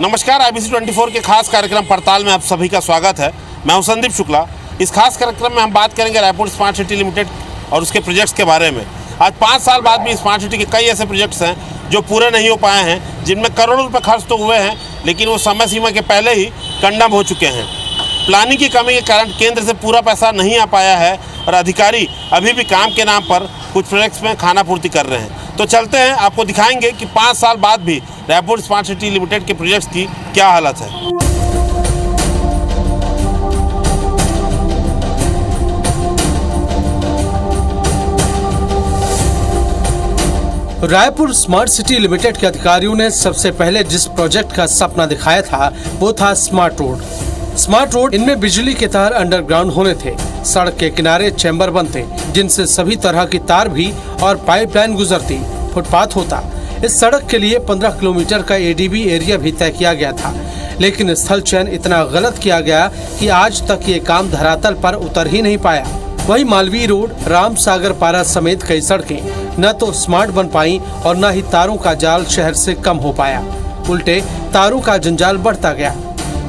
नमस्कार, IBC 24 के खास कार्यक्रम पड़ताल में आप सभी का स्वागत है। मैं हूं संदीप शुक्ला। इस खास कार्यक्रम में हम बात करेंगे रायपुर स्मार्ट सिटी लिमिटेड और उसके प्रोजेक्ट्स के बारे में। आज 5 साल बाद भी स्मार्ट सिटी के कई ऐसे प्रोजेक्ट्स हैं जो पूरे नहीं हो पाए हैं, जिनमें करोड़ों रुपए खर्च तो हुए हैं, लेकिन वो समय सीमा के पहले ही कंडम हो चुके हैं। प्लानिंग की कमी के कारण केंद्र से पूरा पैसा नहीं आ पाया है और अधिकारी अभी भी काम के नाम पर कुछ प्रोजेक्ट्स में खानापूर्ति कर रहे हैं। तो चलते हैं, आपको दिखाएंगे कि 5 साल बाद भी रायपुर स्मार्ट सिटी लिमिटेड के प्रोजेक्ट्स की क्या हालत है। रायपुर स्मार्ट सिटी लिमिटेड के अधिकारियों ने सबसे पहले जिस प्रोजेक्ट का सपना दिखाया था वो था स्मार्ट रोड। स्मार्ट रोड, इनमें बिजली के तार अंडरग्राउंड होने थे, सड़क के किनारे चैम्बर बनते जिनसे सभी तरह की तार भी और पाइपलाइन गुजरती, फुटपाथ होता। इस सड़क के लिए 15 किलोमीटर का ADB एरिया भी तय किया गया था, लेकिन स्थल चयन इतना गलत किया गया कि आज तक ये काम धरातल पर उतर ही नहीं पाया। वही मालवीय रोड, राम सागर पारा समेत कई सड़कें न तो स्मार्ट बन पाई और न ही तारों का जाल शहर से कम हो पाया, उल्टे तारों का जंजाल बढ़ता गया।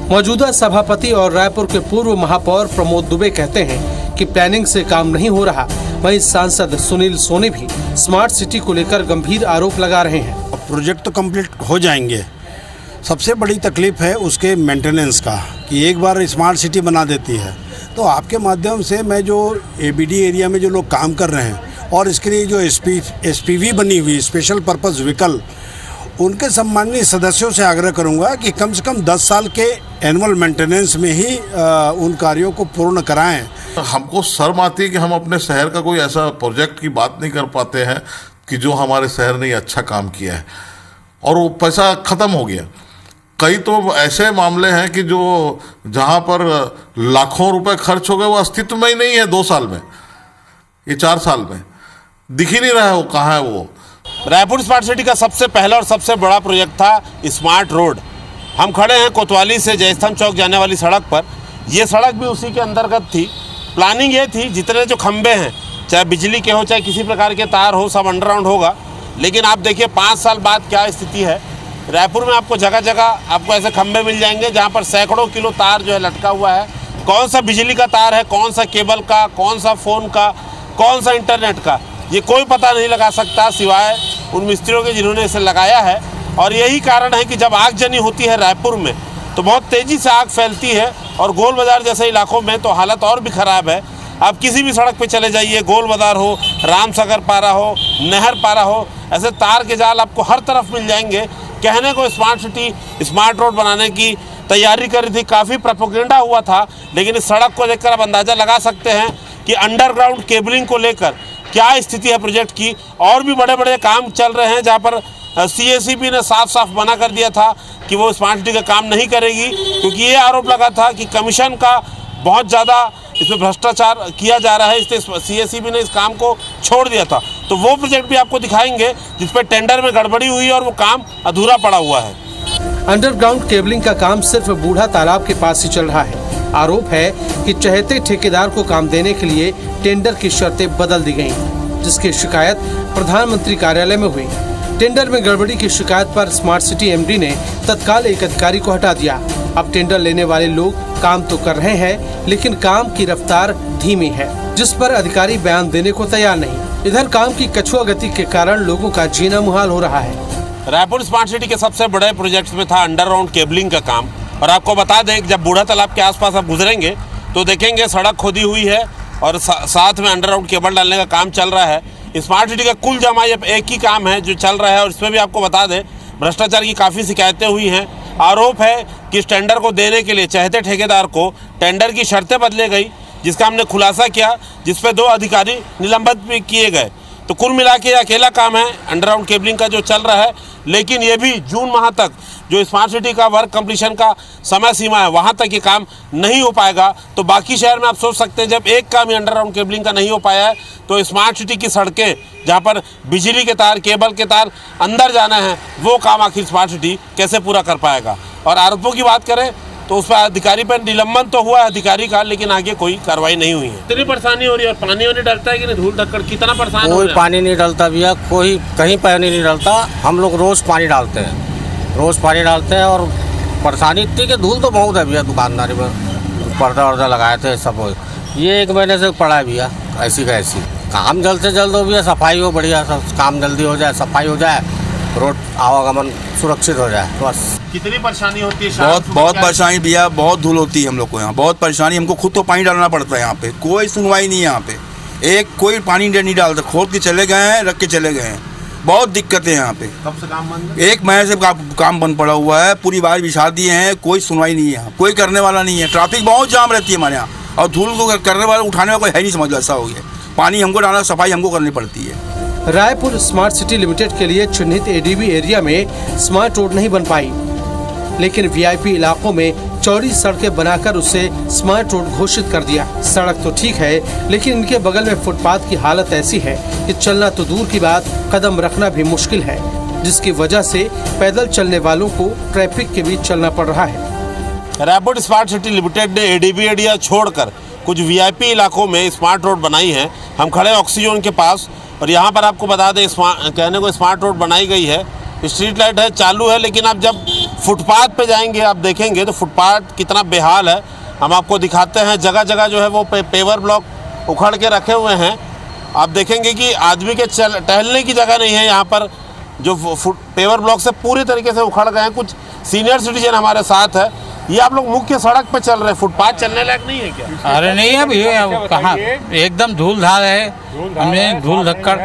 मौजूदा सभापति और रायपुर के पूर्व महापौर प्रमोद दुबे कहते हैं कि प्लानिंग से काम नहीं हो रहा। वहीं सांसद सुनील सोनी भी स्मार्ट सिटी को लेकर गंभीर आरोप लगा रहे हैं। प्रोजेक्ट तो कंप्लीट हो जाएंगे, सबसे बड़ी तकलीफ है उसके मेंटेनेंस का, कि एक बार स्मार्ट सिटी बना देती है तो आपके माध्यम से मैं जो ABD एरिया में जो लोग काम कर रहे हैं और इसके लिए जो SPV बनी हुई स्पेशल पर्पस व्हीकल, उनके सम्माननीय सदस्यों से आग्रह करूंगा कि कम से कम 10 साल के एनुअल मेंटेनेंस में ही उन कार्यों को पूर्ण कराएं। हमको शर्म आती है कि हम अपने शहर का कोई ऐसा प्रोजेक्ट की बात नहीं कर पाते हैं कि जो हमारे शहर ने अच्छा काम किया है और वो पैसा ख़त्म हो गया। कई तो ऐसे मामले हैं कि जो जहाँ पर लाखों रुपए खर्च हो गए वो अस्तित्व में ही नहीं है 2 साल में, ये 4 साल में दिख ही नहीं रहा है वो कहाँ है। वो रायपुर स्मार्ट सिटी का सबसे पहला और सबसे बड़ा प्रोजेक्ट था स्मार्ट रोड। हम खड़े हैं कोतवाली से जयस्तंभ चौक जाने वाली सड़क पर। ये सड़क भी उसी के अंतर्गत थी। प्लानिंग ये थी, जितने जो खंबे हैं, चाहे बिजली के हो चाहे किसी प्रकार के तार हो, सब अंडरग्राउंड होगा। लेकिन आप देखिए 5 साल बाद क्या स्थिति है। रायपुर में आपको जगह जगह आपको ऐसे खंबे मिल जाएंगे जहाँ पर सैकड़ों किलो तार जो है लटका हुआ है। कौन सा बिजली का तार है, कौन सा केबल का, कौन सा फ़ोन का, कौन सा इंटरनेट का, ये कोई पता नहीं लगा सकता सिवाय उन मिस्त्रियों के जिन्होंने इसे लगाया है। और यही कारण है कि जब आगजनी होती है रायपुर में तो बहुत तेज़ी से आग फैलती है, और गोल बाज़ार जैसे इलाकों में तो हालत और भी ख़राब है। आप किसी भी सड़क पे चले जाइए, गोल बाज़ार हो, राम सागर पारा हो, नहर पारा हो, ऐसे तार के जाल आपको हर तरफ मिल जाएंगे। कहने को स्मार्ट सिटी स्मार्ट रोड बनाने की तैयारी करी थी, काफ़ी प्रोपेगेंडा हुआ था, लेकिन इस सड़क को देखकर आप अंदाज़ा लगा सकते हैं कि अंडरग्राउंड केबलिंग को लेकर क्या स्थिति है प्रोजेक्ट की। और भी बड़े बड़े काम चल रहे हैं जहाँ पर CACB ने साफ साफ मना कर दिया था कि वो स्मार्ट सिटी का काम नहीं करेगी, क्योंकि ये आरोप लगा था कि कमीशन का बहुत ज़्यादा इसमें भ्रष्टाचार किया जा रहा है, इसलिए CACB ने इस काम को छोड़ दिया था। तो वो प्रोजेक्ट भी आपको दिखाएंगे जिस पर टेंडर में गड़बड़ी हुई और वो काम अधूरा पड़ा हुआ है। अंडरग्राउंड केबलिंग का काम सिर्फ बूढ़ा तालाब के पास ही चल रहा है। आरोप है कि चहेते ठेकेदार को काम देने के लिए टेंडर की शर्तें बदल दी गईं, जिसकी शिकायत प्रधानमंत्री कार्यालय में हुई। टेंडर में गड़बड़ी की शिकायत पर स्मार्ट सिटी MD ने तत्काल एक अधिकारी को हटा दिया। अब टेंडर लेने वाले लोग काम तो कर रहे हैं, लेकिन काम की रफ्तार धीमी है, जिस पर अधिकारी बयान देने को तैयार नहीं। इधर काम की कछुआ गति के कारण लोगों का जीना मुहाल हो रहा है। रायपुर स्मार्ट सिटी के सबसे बड़े प्रोजेक्ट्स में था अंडरग्राउंड केबलिंग का काम। और आपको बता दें, जब बूढ़ा तालाब के आसपास आप गुजरेंगे तो देखेंगे सड़क खोदी हुई है और साथ में अंडरग्राउंड केबल डालने का काम चल रहा है। स्मार्ट सिटी का कुल जमा ये एक ही काम है जो चल रहा है, और इसमें भी आपको बता दें भ्रष्टाचार की काफ़ी शिकायतें हुई हैं। आरोप है कि इस टेंडर को देने के लिए चहेते ठेकेदार को टेंडर की शर्तें बदले गई, जिसका हमने खुलासा किया, जिस पर 2 अधिकारी निलंबित भी किए गए। तो कुल मिला के अकेला काम है अंडरग्राउंड केबलिंग का जो चल रहा है, लेकिन ये भी जून माह तक जो स्मार्ट सिटी का वर्क कंप्लीशन का समय सीमा है वहाँ तक ये काम नहीं हो पाएगा। तो बाकी शहर में आप सोच सकते हैं, जब एक काम ही अंडरग्राउंड केबलिंग का नहीं हो पाया है तो स्मार्ट सिटी की सड़कें जहाँ पर बिजली के तार, केबल के तार अंदर जाना है, वो काम आखिर स्मार्ट सिटी कैसे पूरा कर पाएगा। और आरोपों की बात करें तो उस पर अधिकारी पर निलंबन तो हुआ है अधिकारी का, लेकिन आगे कोई कार्रवाई नहीं हुई है। इतनी परेशानी हो रही है, और पानी वानी डलता है कि नहीं, धूल धक्कड़ कितना परेशान हो रहा है? कोई पानी नहीं डलता भैया, कोई कहीं पानी नहीं डलता। हम लोग रोज़ पानी डालते हैं और परेशानी इतनी कि धूल तो बहुत है भैया दुकानदारी में, पर्दा वर्दा लगाए थे सब, ये 1 महीने से पड़ा है भैया ऐसी का ऐसी। काम जल्द से जल्द हो भैया, सफाई हो बढ़िया, सब काम जल्दी हो जाए, सफाई हो जाए, रोड आवागमन सुरक्षित हो जाए बस। कितनी परेशानी होती है? बहुत परेशानी भैया, बहुत धूल होती है हम लोग को यहाँ, बहुत परेशानी। हमको खुद तो पानी डालना पड़ता है यहाँ पे, कोई सुनवाई नहीं है यहाँ पे, एक कोई पानी नहीं डालता, खोद के चले गए हैं, रख के चले गए हैं, बहुत दिक्कत है यहाँ पे। कब से काम बंद है? 1 महीने से काम बंद पड़ा हुआ है, पूरी बार बिछा दिए हैं, कोई सुनवाई नहीं है यहाँ, कोई करने वाला नहीं है। ट्रैफिक बहुत जाम रहती है हमारे यहाँ, और धूल को करने वाला उठाने वाला कोई है नहीं, समझ लो ऐसा हो गया। पानी हमको डालना, सफाई हमको करनी पड़ती है। रायपुर स्मार्ट सिटी लिमिटेड के लिए चिन्हित एडीबी एरिया में स्मार्ट रोड नहीं बन पाई, लेकिन वीआईपी इलाकों में चौड़ी सड़कें बनाकर उसे स्मार्ट रोड घोषित कर दिया। सड़क तो ठीक है, लेकिन इनके बगल में फुटपाथ की हालत ऐसी है कि चलना तो दूर की बात, कदम रखना भी मुश्किल है, जिसकी वजह से पैदल चलने वालों को ट्रैफिक के बीच चलना पड़ रहा है। रायपुर स्मार्ट सिटी लिमिटेड ने एडीबी एरिया छोड़कर कुछ वीआईपी इलाकों में स्मार्ट रोड बनाई है। हम खड़े हैं ऑक्सीजन के पास, और यहाँ पर आपको बता दें कहने को स्मार्ट रोड बनाई गई है, स्ट्रीट लाइट है, चालू है, लेकिन आप जब फुटपाथ पे जाएंगे आप देखेंगे तो फुटपाथ कितना बेहाल है। हम आपको दिखाते हैं, जगह जगह जो है वो पेवर ब्लॉक उखड़ के रखे हुए हैं। आप देखेंगे कि आदमी के टहलने की जगह नहीं है यहाँ पर, जो पेवर ब्लॉक से पूरी तरीके से उखड़ गए हैं। कुछ सीनियर सिटीजन हमारे साथ है। ये आप लोग मुख्य सड़क पे चल रहे हैं, फुटपाथ चलने लायक नहीं है क्या? अरे नहीं है भैया, कहाँ एकदम धूल धार है, हमने धूल धक्कड़।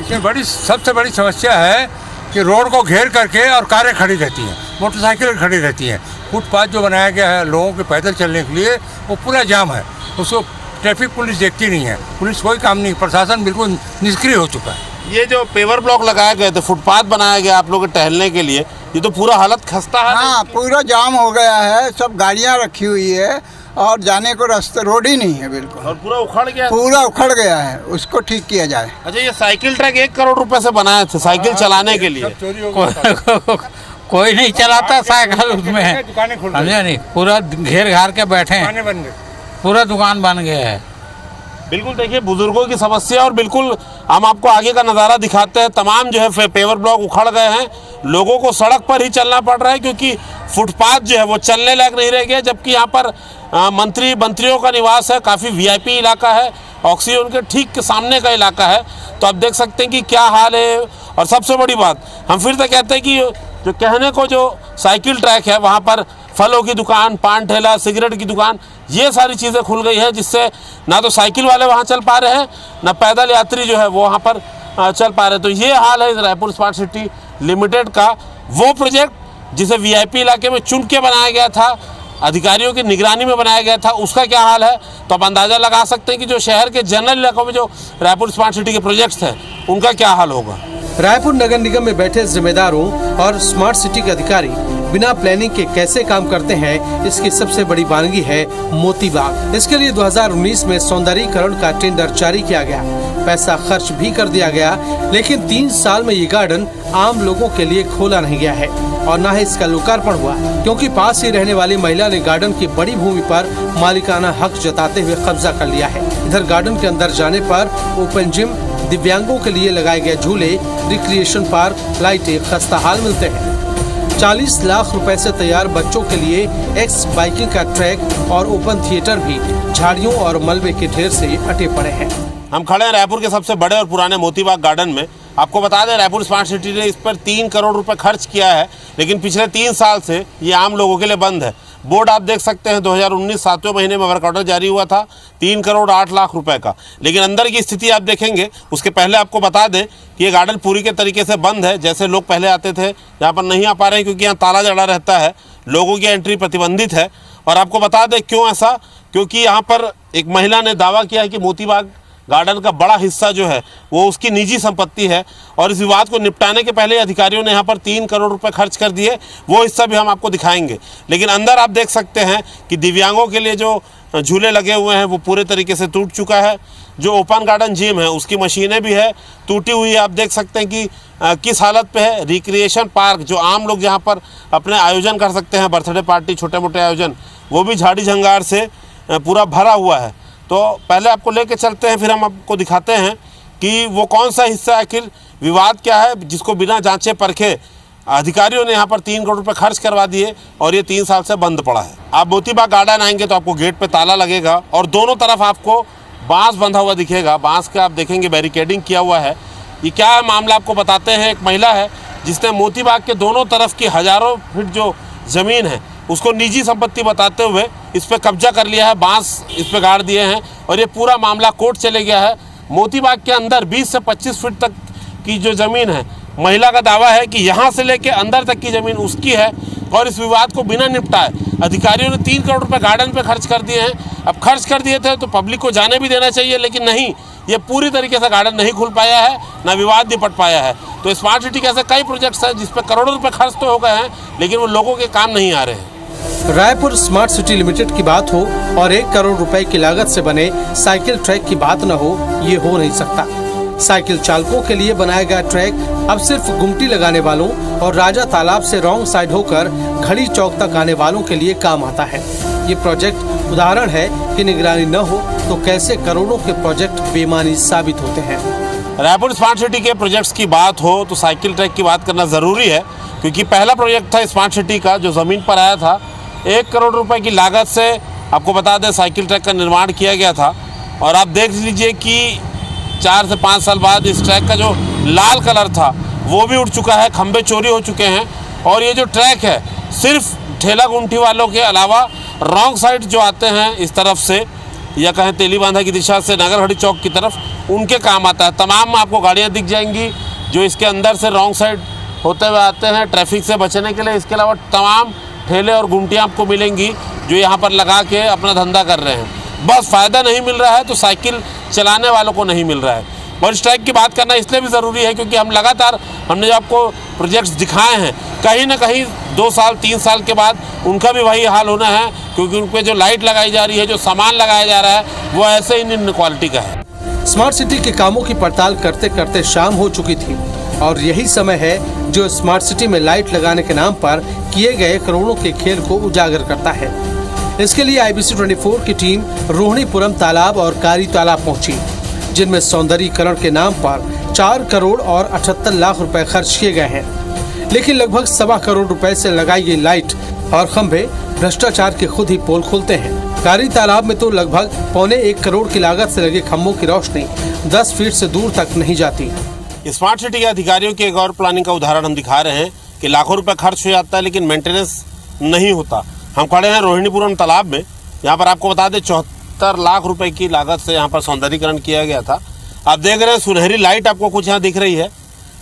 इसमें सबसे बड़ी समस्या है कि रोड को घेर करके और कारें खड़ी रहती हैं, मोटरसाइकिल खड़ी रहती हैं। फुटपाथ जो बनाया गया है लोगों के पैदल चलने के लिए, वो पूरा जाम है, उसको ट्रैफिक पुलिस देखती नहीं है, पुलिस कोई काम नहीं, प्रशासन बिल्कुल निष्क्रिय हो चुका है। ये जो पेवर ब्लॉक लगाए गए थे, फुटपाथ बनाया गया आप लोगों के टहलने के लिए, ये तो पूरा हालत खस्ता है। हाँ, पूरा जाम हो गया है, सब गाड़ियाँ रखी हुई है और जाने को रास्ते रोड ही नहीं है बिल्कुल, और पूरा उखड़ गया, पूरा उखड़ गया है, उसको ठीक किया जाए। अच्छा, ये साइकिल ट्रैक 1 करोड़ रुपए से बनाए थे साइकिल चलाने के लिए। कोई नहीं चलाता साइकिल उसमें, समझे नहीं, पूरा घेर घार के बैठे हैं, पूरा दुकान बन गया है। बिल्कुल देखिए, बुजुर्गों की समस्या, और बिल्कुल हम आपको आगे का नज़ारा दिखाते हैं। तमाम जो है पेवर ब्लॉक उखड़ गए हैं, लोगों को सड़क पर ही चलना पड़ रहा है, क्योंकि फुटपाथ जो है वो चलने लायक नहीं रह गया। जबकि यहाँ पर मंत्रियों का निवास है, काफ़ी वीआईपी इलाका है, ऑक्सीजन के ठीक सामने का इलाका है। तो आप देख सकते हैं कि क्या हाल है। और सबसे बड़ी बात, हम फिर से कहते हैं कि जो कहने को जो साइकिल ट्रैक है, वहाँ पर फलों की दुकान, पान ठेला, सिगरेट की दुकान, ये सारी चीज़ें खुल गई हैं, जिससे ना तो साइकिल वाले वहाँ चल पा रहे हैं, ना पैदल यात्री जो है वो वहाँ पर चल पा रहे हैं। तो ये हाल है रायपुर स्मार्ट सिटी लिमिटेड का। वो प्रोजेक्ट जिसे वीआईपी इलाके में चुन के बनाया गया था, अधिकारियों की निगरानी में बनाया गया था, उसका क्या हाल है, तो आप अंदाज़ा लगा सकते हैं कि जो शहर के जनरल इलाकों में जो रायपुर स्मार्ट सिटी के प्रोजेक्ट्स हैं, उनका क्या हाल होगा। रायपुर नगर निगम में बैठे जिम्मेदारों और स्मार्ट सिटी के अधिकारी बिना प्लानिंग के कैसे काम करते हैं, इसकी सबसे बड़ी वानगी है मोती बाग। इसके लिए 2019 में सौंदर्यीकरण का टेंडर जारी किया गया, पैसा खर्च भी कर दिया गया, लेकिन 3 साल में ये गार्डन आम लोगों के लिए खोला नहीं गया है और न ही इसका लोकार्पण हुआ, क्योंकि पास ही रहने वाली महिला ने गार्डन की बड़ी भूमि पर मालिकाना हक जताते हुए कब्जा कर लिया है। इधर गार्डन के अंदर जाने पर ओपन जिम, दिव्यांगों के लिए लगाए गए झूले, रिक्रिएशन पार्क, लाइटें खस्ता हाल मिलते हैं। 40 लाख रुपए से तैयार बच्चों के लिए एक्स बाइकिंग का ट्रैक और ओपन थिएटर भी झाड़ियों और मलबे के ढेर से अटे पड़े हैं। हम खड़े हैं रायपुर के सबसे बड़े और पुराने मोतीबाग गार्डन में। आपको बता दें, रायपुर स्मार्ट सिटी ने इस पर 3 करोड़ रुपए खर्च किया है, लेकिन पिछले 3 साल से ये आम लोगों के लिए बंद है। बोर्ड आप देख सकते हैं, 2019 7वें महीने में वर्क ऑर्डर जारी हुआ था 3 करोड़ 8 लाख रुपए का, लेकिन अंदर की स्थिति आप देखेंगे। उसके पहले आपको बता दें कि ये गार्डन पूरी के तरीके से बंद है। जैसे लोग पहले आते थे, यहाँ पर नहीं आ पा रहे हैं क्योंकि यहाँ ताला जड़ा रहता है, लोगों की एंट्री प्रतिबंधित है। और आपको बता दें क्यों ऐसा, क्योंकि यहाँ पर एक महिला ने दावा किया है कि मोतीबाग गार्डन का बड़ा हिस्सा जो है वो उसकी निजी संपत्ति है, और इस विवाद को निपटाने के पहले अधिकारियों ने यहाँ पर 3 करोड़ रुपए खर्च कर दिए। वो हिस्सा भी हम आपको दिखाएंगे। लेकिन अंदर आप देख सकते हैं कि दिव्यांगों के लिए जो झूले लगे हुए हैं वो पूरे तरीके से टूट चुका है। जो ओपन गार्डन जिम है उसकी मशीनें भी है टूटी हुई है। आप देख सकते हैं कि किस हालत पे है। रिक्रिएशन पार्क जो आम लोग जहाँ पर अपने आयोजन कर सकते हैं, बर्थडे पार्टी, छोटे मोटे आयोजन, वो भी झाड़ी झंगार से पूरा भरा हुआ है। तो पहले आपको लेके चलते हैं, फिर हम आपको दिखाते हैं कि वो कौन सा हिस्सा, आखिर विवाद क्या है जिसको बिना जांचे परखे अधिकारियों ने यहाँ पर 3 करोड़ रुपए खर्च करवा दिए और ये 3 साल से बंद पड़ा है। आप मोतीबाग गार्डन आएंगे तो आपको गेट पे ताला लगेगा और दोनों तरफ आपको बांस बंधा हुआ दिखेगा। बांस के आप देखेंगे बैरिकेडिंग किया हुआ है। ये क्या है मामला आपको बताते हैं। एक महिला है जिसने मोतीबाग के दोनों तरफ की हज़ारों फीट जो ज़मीन है उसको निजी संपत्ति बताते हुए इस पर कब्जा कर लिया है, बांस इस पर गाड़ दिए हैं और ये पूरा मामला कोर्ट चले गया है। मोतीबाग के अंदर 20 से 25 फीट तक की जो ज़मीन है, महिला का दावा है कि यहाँ से लेके अंदर तक की ज़मीन उसकी है और इस विवाद को बिना निपटाए अधिकारियों ने 3 करोड़ रुपए गार्डन पे खर्च कर दिए हैं। अब खर्च कर दिए थे तो पब्लिक को जाने भी देना चाहिए, लेकिन नहीं, ये पूरी तरीके से गार्डन नहीं खुल पाया है, ना विवाद निपट पाया है। तो स्मार्ट सिटी के ऐसे कई प्रोजेक्ट्स हैं जिस पर करोड़ों रुपए खर्च तो हो गए हैं, लेकिन वो लोगों के काम नहीं आ रहे हैं। रायपुर स्मार्ट सिटी लिमिटेड की बात हो और 1 करोड़ रुपए की लागत से बने साइकिल ट्रैक की बात न हो, ये हो नहीं सकता। साइकिल चालकों के लिए बनाया गया ट्रैक अब सिर्फ गुमटी लगाने वालों और राजा तालाब से रॉन्ग साइड होकर घड़ी चौक तक आने वालों के लिए काम आता है। ये प्रोजेक्ट उदाहरण है कि निगरानी न हो तो कैसे करोड़ों के प्रोजेक्ट बेईमानी साबित होते हैं। रायपुर स्मार्ट सिटी के प्रोजेक्ट्स की बात हो तो साइकिल ट्रैक की बात करना ज़रूरी है, क्योंकि पहला प्रोजेक्ट था स्मार्ट सिटी का जो ज़मीन पर आया था। 1 करोड़ रुपए की लागत से आपको बता दें साइकिल ट्रैक का निर्माण किया गया था और आप देख लीजिए कि 4 से 5 साल बाद इस ट्रैक का जो लाल कलर था वो भी उड़ चुका है, खंभे चोरी हो चुके हैं और ये जो ट्रैक है सिर्फ ठेला गुमटी वालों के अलावा रॉन्ग साइड जो आते हैं इस तरफ से या कहें तेली बांधा की दिशा से नगरहड़ी चौक की तरफ, उनके काम आता है। तमाम आपको गाड़ियाँ दिख जाएंगी जो इसके अंदर से रॉन्ग साइड होते हुए आते हैं ट्रैफिक से बचने के लिए। इसके अलावा तमाम ठेले और गुमटियाँ आपको मिलेंगी जो यहाँ पर लगा के अपना धंधा कर रहे हैं। बस फ़ायदा नहीं मिल रहा है तो साइकिल चलाने वालों को नहीं मिल रहा है। और इस ट्रैक की बात करना इसलिए भी ज़रूरी है क्योंकि हम लगातार हमने जो आपको प्रोजेक्ट्स दिखाए हैं, कहीं ना कहीं 2 साल 3 साल के बाद उनका भी वही हाल होना है, क्योंकि उन पर जो लाइट लगाई जा रही है, जो सामान लगाया जा रहा है, वो ऐसे ही निम्न क्वालिटी का है। स्मार्ट सिटी के कामों की पड़ताल करते करते शाम हो चुकी थी और यही समय है जो स्मार्ट सिटी में लाइट लगाने के नाम पर किए गए करोड़ों के खेल को उजागर करता है। इसके लिए IBC 24 की टीम रोहिणीपुरम तालाब और कारी तालाब पहुंची, जिनमें सौंदर्यीकरण के नाम पर 4 करोड़ और 78 लाख रुपए खर्च किए गए हैं। लेकिन लगभग 1.25 करोड़ रुपए से लगाई गई लाइट और खंभे भ्रष्टाचार के खुद ही पोल खोलते हैं। कारी तालाब में तो लगभग 1.25 करोड़ की लागत से लगे खंभों की रोशनी 10 फीट से दूर तक नहीं जाती। स्मार्ट सिटी के अधिकारियों की एक और प्लानिंग का उदाहरण हम दिखा रहे हैं कि लाखों रुपए खर्च हो जाता है लेकिन मेंटेनेंस नहीं होता। हम खड़े हैं रोहिणीपुरम तालाब में। यहाँ पर आपको बता दें 74 लाख रुपए की लागत से यहाँ पर सौंदर्यीकरण किया गया था। आप देख रहे हैं सुनहरी लाइट आपको कुछ यहाँ दिख रही है,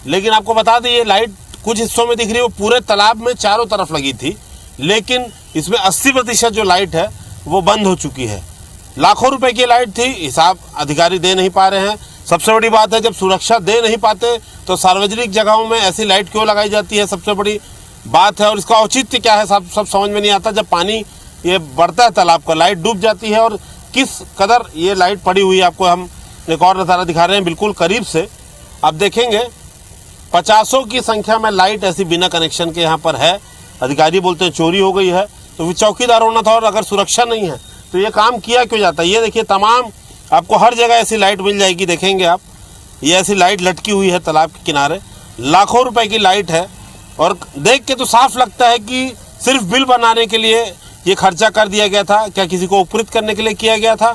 लेकिन आपको बता दें ये लाइट कुछ हिस्सों में दिख रही है, वो पूरे तालाब में चारों तरफ लगी थी, लेकिन इसमें 80% जो लाइट है वो बंद हो चुकी है। लाखों रुपए की लाइट थी, हिसाब अधिकारी दे नहीं पा रहे हैं। सबसे बड़ी बात है जब सुरक्षा दे नहीं पाते तो सार्वजनिक जगहों में ऐसी लाइट क्यों लगाई जाती है, सबसे बड़ी बात है। और इसका औचित्य क्या है सब समझ में नहीं आता। जब पानी ये बढ़ता है तालाब का, लाइट डूब जाती है और किस कदर ये लाइट पड़ी हुई है आपको हम एक और नज़ारा दिखा रहे हैं बिल्कुल करीब से। आप देखेंगे 50 की संख्या में लाइट ऐसी बिना कनेक्शन के यहाँ पर है। अधिकारी बोलते हैं चोरी हो गई है, तो फिर चौकीदार होना था और अगर सुरक्षा नहीं है तो ये काम किया क्यों जाता है। ये देखिए तमाम आपको हर जगह ऐसी लाइट मिल जाएगी, देखेंगे आप ये ऐसी लाइट लटकी हुई है तालाब के किनारे, लाखों रुपए की लाइट है। और देख के तो साफ लगता है कि सिर्फ बिल बनाने के लिए ये खर्चा कर दिया गया था। क्या किसी को उपकृत करने के लिए किया गया था?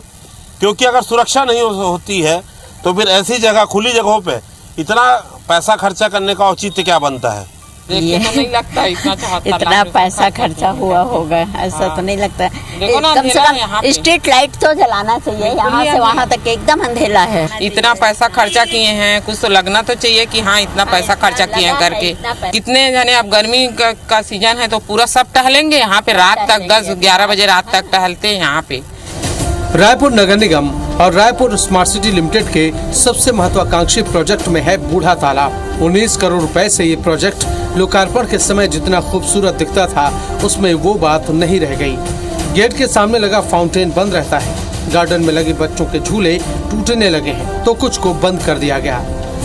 क्योंकि अगर सुरक्षा नहीं होती है तो फिर ऐसी जगह खुली जगहों पे इतना पैसा खर्चा करने का औचित्य क्या बनता है। देखने तो नहीं लगता इतना पैसा खर्चा हुआ होगा, ऐसा तो नहीं लगता। कम से कम स्ट्रीट लाइट तो जलाना चाहिए, यहाँ से वहाँ तक एकदम अंधेरा है। इतना पैसा खर्चा किए हैं, कुछ तो लगना तो चाहिए कि हाँ इतना पैसा खर्चा किए हैं करके। कितने जने अब गर्मी का सीजन है तो पूरा सब टहलेंगे यहाँ पे, रात तक 10-11 बजे रात तक टहलते हैं यहाँ पे। रायपुर नगर निगम और रायपुर स्मार्ट सिटी लिमिटेड के सबसे महत्वाकांक्षी प्रोजेक्ट में है बूढ़ा तालाब। 19 करोड़ रुपए से ये प्रोजेक्ट लोकार्पण के समय जितना खूबसूरत दिखता था उसमें वो बात नहीं रह गई। गेट के सामने लगा फाउंटेन बंद रहता है, गार्डन में लगे बच्चों के झूले टूटने लगे हैं तो कुछ को बंद कर दिया गया।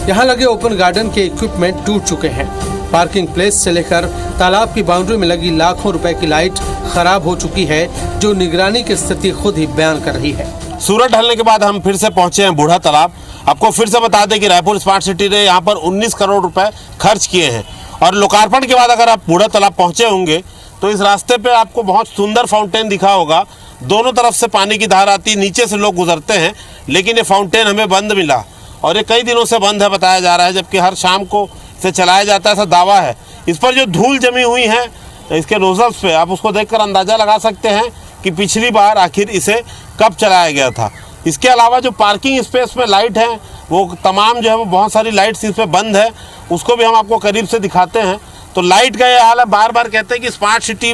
यहाँ लगे ओपन गार्डन के इक्विपमेंट टूट चुके हैं। पार्किंग प्लेस से लेकर तालाब की बाउंड्री में लगी लाखों रुपए की लाइट खराब हो चुकी है, जो निगरानी की स्थिति खुद ही बयान कर रही है। सूरज ढलने के बाद हम फिर से पहुंचे हैं बूढ़ा तालाब। आपको फिर से बता दें कि रायपुर स्मार्ट सिटी ने यहाँ पर 19 करोड़ रुपए खर्च किए हैं और लोकार्पण के बाद अगर आप बूढ़ा तालाब पहुँचे होंगे तो इस रास्ते पे आपको बहुत सुंदर फाउंटेन दिखा होगा। दोनों तरफ से पानी की धार आती, नीचे से लोग गुजरते हैं, लेकिन ये फाउंटेन हमें बंद मिला और ये कई दिनों से बंद है बताया जा रहा है, जबकि हर शाम को इसे चलाया जाता है ऐसा दावा है। इस पर जो धूल जमी हुई है इसके नोजल्स पे, आप उसको देखकर अंदाज़ा लगा सकते हैं कि पिछली बार आखिर इसे कब चलाया गया था। इसके अलावा जो पार्किंग स्पेस में लाइट है वो तमाम जो है वो बहुत सारी लाइट्स इस पर बंद है, उसको भी हम आपको करीब से दिखाते हैं। तो लाइट का ये हाल है, बार बार कहते हैं कि स्मार्ट सिटी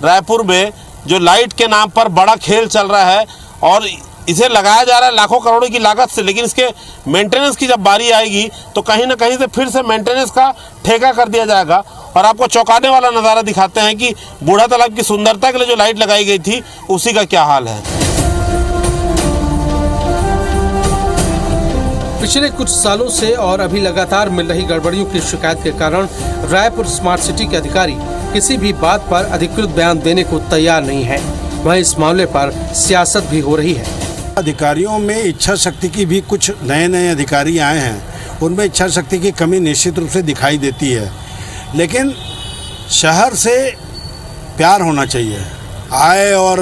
रायपुर में जो लाइट के नाम पर बड़ा खेल चल रहा है और इसे लगाया जा रहा है लाखों करोड़ों की लागत से, लेकिन इसके मेंटेनेंस की जब बारी आएगी तो कहीं ना कहीं से फिर से मेंटेनेंस का ठेका कर दिया जाएगा। और आपको चौंकाने वाला नज़ारा दिखाते हैं कि बूढ़ा तालाब की सुंदरता के लिए जो लाइट लगाई गई थी उसी का क्या हाल है। पिछले कुछ सालों से और अभी लगातार मिल रही गड़बड़ियों की शिकायत के कारण रायपुर स्मार्ट सिटी के अधिकारी किसी भी बात पर अधिकृत बयान देने को तैयार नहीं है। वहीं इस मामले पर सियासत भी हो रही है। अधिकारियों में इच्छा शक्ति की भी, कुछ नए अधिकारी आए हैं उनमें इच्छा शक्ति की कमी निश्चित रूप से दिखाई देती है, लेकिन शहर से प्यार होना चाहिए। आए और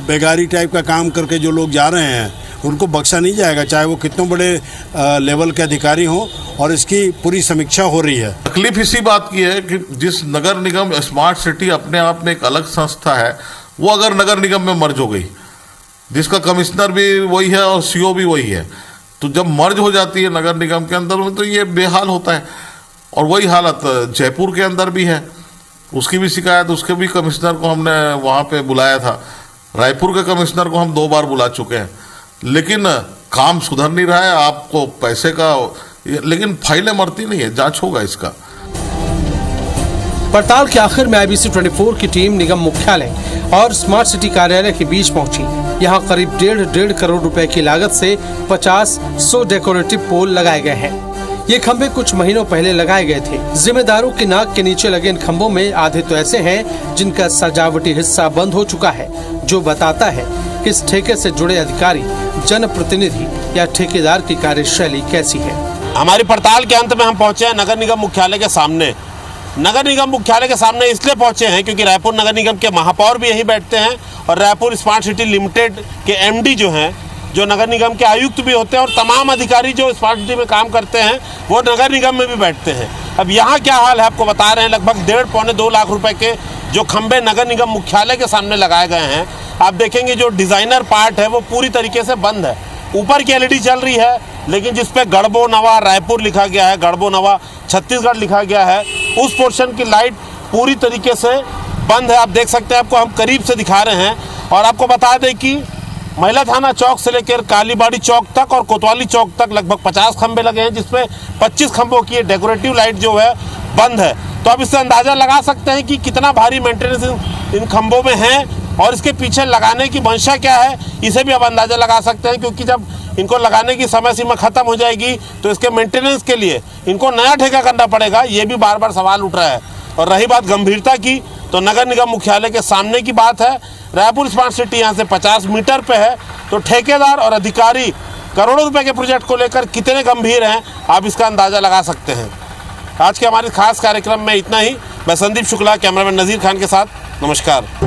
बेगारी टाइप का काम करके जो लोग जा रहे हैं उनको बख्शा नहीं जाएगा, चाहे वो कितने बड़े लेवल के अधिकारी हों, और इसकी पूरी समीक्षा हो रही है। तकलीफ इसी बात की है कि जिस नगर निगम स्मार्ट सिटी अपने आप में एक अलग संस्था है, वो अगर नगर निगम में मर्ज हो गई, जिसका कमिश्नर भी वही है और सीओ भी वही है, तो जब मर्ज हो जाती है नगर निगम के अंदर में तो ये बेहाल होता है। और वही हालत जयपुर के अंदर भी है, उसकी भी शिकायत, उसके भी कमिश्नर को हमने वहाँ पे बुलाया था। रायपुर के कमिश्नर को हम 2 बार बुला चुके हैं, लेकिन काम सुधर नहीं रहा है। आपको पैसे का, लेकिन फाइलें मरती नहीं है, जांच होगा इसका। पड़ताल के आखिर में IBC 24 की टीम निगम मुख्यालय और स्मार्ट सिटी कार्यालय के बीच पहुंची। यहां करीब 1.5 करोड़ रुपए की लागत से 50-100 डेकोरेटिव पोल लगाए गए हैं। ये खंभे कुछ महीनों पहले लगाए गए थे। जिम्मेदारों की नाक के नीचे लगे इन खंभों में आधे तो ऐसे हैं जिनका सजावटी हिस्सा बंद हो चुका है, जो बताता है कि इस ठेके से जुड़े अधिकारी, जनप्रतिनिधि या ठेकेदार की कार्यशैली कैसी है। हमारी पड़ताल के अंत में हम पहुंचे हैं नगर निगम मुख्यालय के सामने। नगर निगम मुख्यालय के सामने इसलिए पहुंचे हैं क्योंकि रायपुर नगर निगम के महापौर भी यहीं बैठते हैं और रायपुर स्मार्ट सिटी लिमिटेड के MD जो हैं, जो नगर निगम के आयुक्त भी होते हैं, और तमाम अधिकारी जो स्मार्ट सिटी में काम करते हैं वो नगर निगम में भी बैठते हैं। अब यहाँ क्या हाल है आपको बता रहे हैं। लगभग 1.5-2 लाख रुपए के जो खंभे नगर निगम मुख्यालय के सामने लगाए गए हैं, आप देखेंगे जो डिज़ाइनर पार्ट है वो पूरी तरीके से बंद है। ऊपर की LED चल रही है, लेकिन जिस पे गढ़बो नवा रायपुर लिखा गया है, गढ़बो नवा छत्तीसगढ़ लिखा गया है, उस पोर्शन की लाइट पूरी तरीके से बंद है। आप देख सकते हैं, आपको हम करीब से दिखा रहे हैं। और आपको बता दें कि महिला थाना चौक से लेकर कालीबाड़ी चौक तक और कोतवाली चौक तक लगभग 50 खंभे लगे हैं, जिसमें 25 खंभों की डेकोरेटिव लाइट जो है बंद है। तो आप इससे अंदाज़ा लगा सकते हैं कि कितना भारी मेंटेनेंस इन खंभों में है और इसके पीछे लगाने की मंशा क्या है, इसे भी आप अंदाज़ा लगा सकते हैं। क्योंकि जब इनको लगाने की समय सीमा ख़त्म हो जाएगी तो इसके मेंटेनेंस के लिए इनको नया ठेका करना पड़ेगा, ये भी बार बार सवाल उठ रहा है। और रही बात गंभीरता की, तो नगर निगम मुख्यालय के सामने की बात है। रायपुर स्मार्ट सिटी यहाँ से 50 मीटर पे है, तो ठेकेदार और अधिकारी करोड़ों रुपए के प्रोजेक्ट को लेकर कितने गंभीर हैं, आप इसका अंदाज़ा लगा सकते हैं। आज के हमारे खास कार्यक्रम में इतना ही। मैं संदीप शुक्ला, कैमरामैन नज़ीर खान के साथ, नमस्कार।